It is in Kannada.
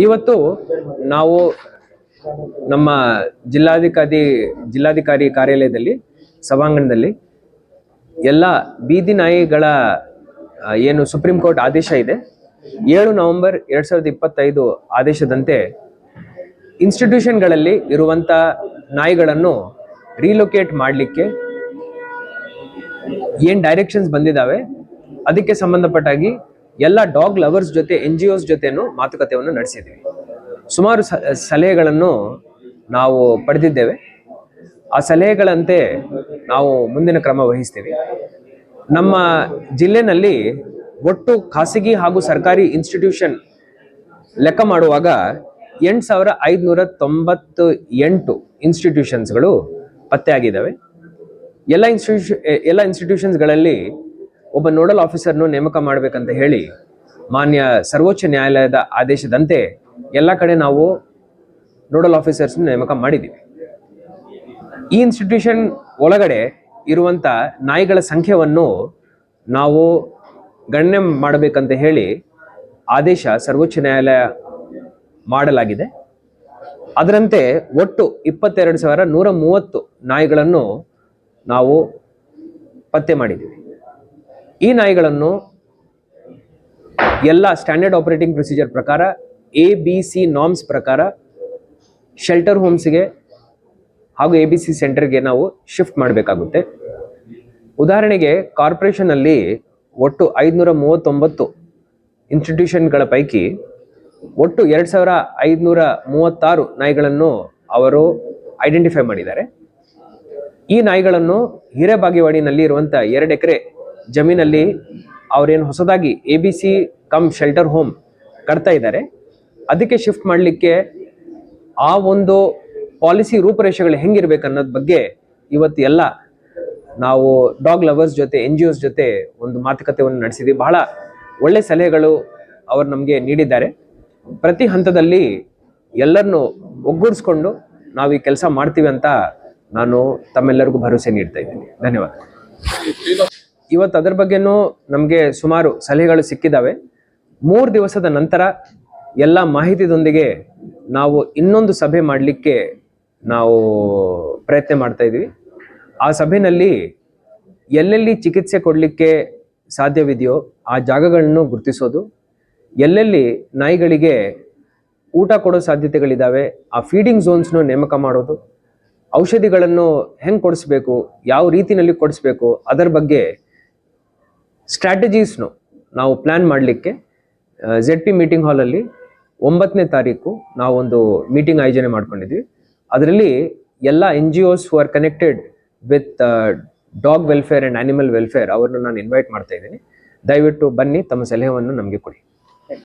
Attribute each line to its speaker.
Speaker 1: ಇವತ್ತು ನಾವು ನಮ್ಮ ಜಿಲ್ಲಾಧಿಕಾರಿ ಕಾರ್ಯಾಲಯದಲ್ಲಿ ಸಭಾಂಗಣದಲ್ಲಿ ಎಲ್ಲ ಬೀದಿ ನಾಯಿಗಳ ಏನು ಸುಪ್ರೀಂ ಕೋರ್ಟ್ ಆದೇಶ ಇದೆ 7 ನವೆಂಬರ್ 2025 ಆದೇಶದಂತೆ ಇನ್ಸ್ಟಿಟ್ಯೂಷನ್ಗಳಲ್ಲಿ ಇರುವಂತ ನಾಯಿಗಳನ್ನು ರೀಲೊಕೇಟ್ ಮಾಡಲಿಕ್ಕೆ ಏನು ಡೈರೆಕ್ಷನ್ಸ್ ಬಂದಿದ್ದಾವೆ ಅದಕ್ಕೆ ಸಂಬಂಧಪಟ್ಟಾಗಿ ಎಲ್ಲ ಡಾಗ್ ಲವರ್ಸ್ ಜೊತೆ NGOs ಜೊತೆನೂ ಮಾತುಕತೆಯನ್ನು ನಡೆಸಿದ್ದೀವಿ. ಸುಮಾರು ಸಲಹೆಗಳನ್ನು ನಾವು ಪಡೆದಿದ್ದೇವೆ. ಆ ಸಲಹೆಗಳಂತೆ ನಾವು ಮುಂದಿನ ಕ್ರಮ ವಹಿಸ್ತೀವಿ. ನಮ್ಮ ಜಿಲ್ಲೆನಲ್ಲಿ ಒಟ್ಟು ಖಾಸಗಿ ಹಾಗೂ ಸರ್ಕಾರಿ ಇನ್ಸ್ಟಿಟ್ಯೂಷನ್ ಲೆಕ್ಕ ಮಾಡುವಾಗ 8598 ಇನ್ಸ್ಟಿಟ್ಯೂಷನ್ಸ್ಗಳು ಪತ್ತೆಯಾಗಿದ್ದಾವೆ. ಎಲ್ಲ ಇನ್ಸ್ಟಿಟ್ಯೂಷನ್ಸ್ಗಳಲ್ಲಿ ಒಬ್ಬ ನೋಡಲ್ ಆಫೀಸರ್ನು ನೇಮಕ ಮಾಡಬೇಕಂತ ಹೇಳಿ ಮಾನ್ಯ ಸರ್ವೋಚ್ಚ ನ್ಯಾಯಾಲಯದ ಆದೇಶದಂತೆ ಎಲ್ಲ ಕಡೆ ನಾವು ನೋಡಲ್ ಆಫೀಸರ್ಸ್ ನೇಮಕ ಮಾಡಿದ್ದೀವಿ. ಈ ಇನ್ಸ್ಟಿಟ್ಯೂಷನ್ ಒಳಗಡೆ ಇರುವಂತ ನಾಯಿಗಳ ಸಂಖ್ಯೆಯನ್ನು ನಾವು ಗಣನೆ ಮಾಡಬೇಕಂತ ಹೇಳಿ ಆದೇಶ ಸರ್ವೋಚ್ಚ ನ್ಯಾಯಾಲಯ ಮಾಡಲಾಗಿದೆ. ಅದರಂತೆ ಒಟ್ಟು 22,130 ನಾಯಿಗಳನ್ನು ನಾವು ಪತ್ತೆ ಮಾಡಿದ್ದೀವಿ. ಈ ನಾಯಿಗಳನ್ನು ಎಲ್ಲ ಸ್ಟ್ಯಾಂಡರ್ಡ್ ಆಪರೇಟಿಂಗ್ ಪ್ರೊಸೀಜರ್ ಪ್ರಕಾರ ABC ನಾರ್ಮ್ಸ್ ಪ್ರಕಾರ ಶೆಲ್ಟರ್ ಹೋಮ್ಸ್ಗೆ ಹಾಗೂ ABC ಸೆಂಟರ್ಗೆ ನಾವು ಶಿಫ್ಟ್ ಮಾಡಬೇಕಾಗುತ್ತೆ. ಉದಾಹರಣೆಗೆ ಕಾರ್ಪೊರೇಷನ್ ಅಲ್ಲಿ ಒಟ್ಟು 539 ಇನ್ಸ್ಟಿಟ್ಯೂಷನ್ಗಳ ಪೈಕಿ ಒಟ್ಟು 2,536 ನಾಯಿಗಳನ್ನು ಅವರು ಐಡೆಂಟಿಫೈ ಮಾಡಿದ್ದಾರೆ. ಈ ನಾಯಿಗಳನ್ನು ಹಿರೇಬಾಗೇವಾಡಿನಲ್ಲಿ ಇರುವಂಥ 2 ಎಕರೆ ಜಮೀನಲ್ಲಿ ಅವರೇನು ಹೊಸದಾಗಿ ABC ಕಮ್ ಶೆಲ್ಟರ್ ಹೋಮ್ ಕಟ್ತಾ ಇದ್ದಾರೆ, ಅದಕ್ಕೆ ಶಿಫ್ಟ್ ಮಾಡಲಿಕ್ಕೆ ಆ ಒಂದು ಪಾಲಿಸಿ ರೂಪರೇಷೆಗಳು ಹೆಂಗಿರ್ಬೇಕು ಅನ್ನೋದ್ರ ಬಗ್ಗೆ ಇವತ್ತು ಎಲ್ಲ ನಾವು ಡಾಗ್ ಲವರ್ಸ್ ಜೊತೆ NGOs ಜೊತೆ ಒಂದು ಮಾತುಕತೆಯನ್ನು ನಡೆಸಿದ್ವಿ. ಬಹಳ ಒಳ್ಳೆ ಸಲಹೆಗಳು ಅವರು ನಮಗೆ ನೀಡಿದ್ದಾರೆ. ಪ್ರತಿ ಹಂತದಲ್ಲಿ ಎಲ್ಲರನ್ನು ಒಗ್ಗೂಡಿಸ್ಕೊಂಡು ನಾವು ಈ ಕೆಲಸ ಮಾಡ್ತೀವಿ ಅಂತ ನಾನು ತಮ್ಮೆಲ್ಲರಿಗೂ ಭರವಸೆ ನೀಡ್ತಾ ಇದ್ದೀನಿ. ಧನ್ಯವಾದ. ಇವತ್ತು ಅದರ ಬಗ್ಗೆನೂ ನಮಗೆ ಸುಮಾರು ಸಲಹೆಗಳು ಸಿಕ್ಕಿದ್ದಾವೆ. 3 ದಿವಸದ ನಂತರ ಎಲ್ಲ ಮಾಹಿತಿದೊಂದಿಗೆ ನಾವು ಇನ್ನೊಂದು ಸಭೆ ಮಾಡಲಿಕ್ಕೆ ನಾವು ಪ್ರಯತ್ನ ಮಾಡ್ತಾ ಇದ್ದೀವಿ. ಆ ಸಭೆಯಲ್ಲಿ ಎಲ್ಲೆಲ್ಲಿ ಚಿಕಿತ್ಸೆ ಕೊಡಲಿಕ್ಕೆ ಸಾಧ್ಯವಿದೆಯೋ ಆ ಜಾಗಗಳನ್ನು ಗುರುತಿಸೋದು, ಎಲ್ಲೆಲ್ಲಿ ನಾಯಿಗಳಿಗೆ ಊಟ ಕೊಡೋ ಸಾಧ್ಯತೆಗಳಿದ್ದಾವೆ ಆ ಫೀಡಿಂಗ್ ಝೋನ್ಸ್ನು ನೇಮಕ ಮಾಡೋದು, ಔಷಧಿಗಳನ್ನು ಹೆಂಗೆ ಕೊಡಿಸ್ಬೇಕು, ಯಾವ ರೀತಿಯಲ್ಲಿ ಕೊಡಿಸ್ಬೇಕು, ಅದರ ಬಗ್ಗೆ ಸ್ಟ್ರಾಟಜೀಸ್ನು ನಾವು ಪ್ಲ್ಯಾನ್ ಮಾಡಲಿಕ್ಕೆ ZP ಮೀಟಿಂಗ್ ಹಾಲಲ್ಲಿ 9ನೇ ತಾರೀಕು ನಾವೊಂದು ಮೀಟಿಂಗ್ ಆಯೋಜನೆ ಮಾಡ್ಕೊಂಡಿದ್ವಿ. ಅದರಲ್ಲಿ ಎಲ್ಲ NGOs who are connected with dog welfare and animal welfare ಅವ್ರನ್ನ ನಾನು ಇನ್ವೈಟ್ ಮಾಡ್ತಾ ಇದ್ದೀನಿ. ದಯವಿಟ್ಟು ಬನ್ನಿ, ತಮ್ಮ ಸಲಹೆಯನ್ನು ನಮಗೆ ಕೊಡಿ.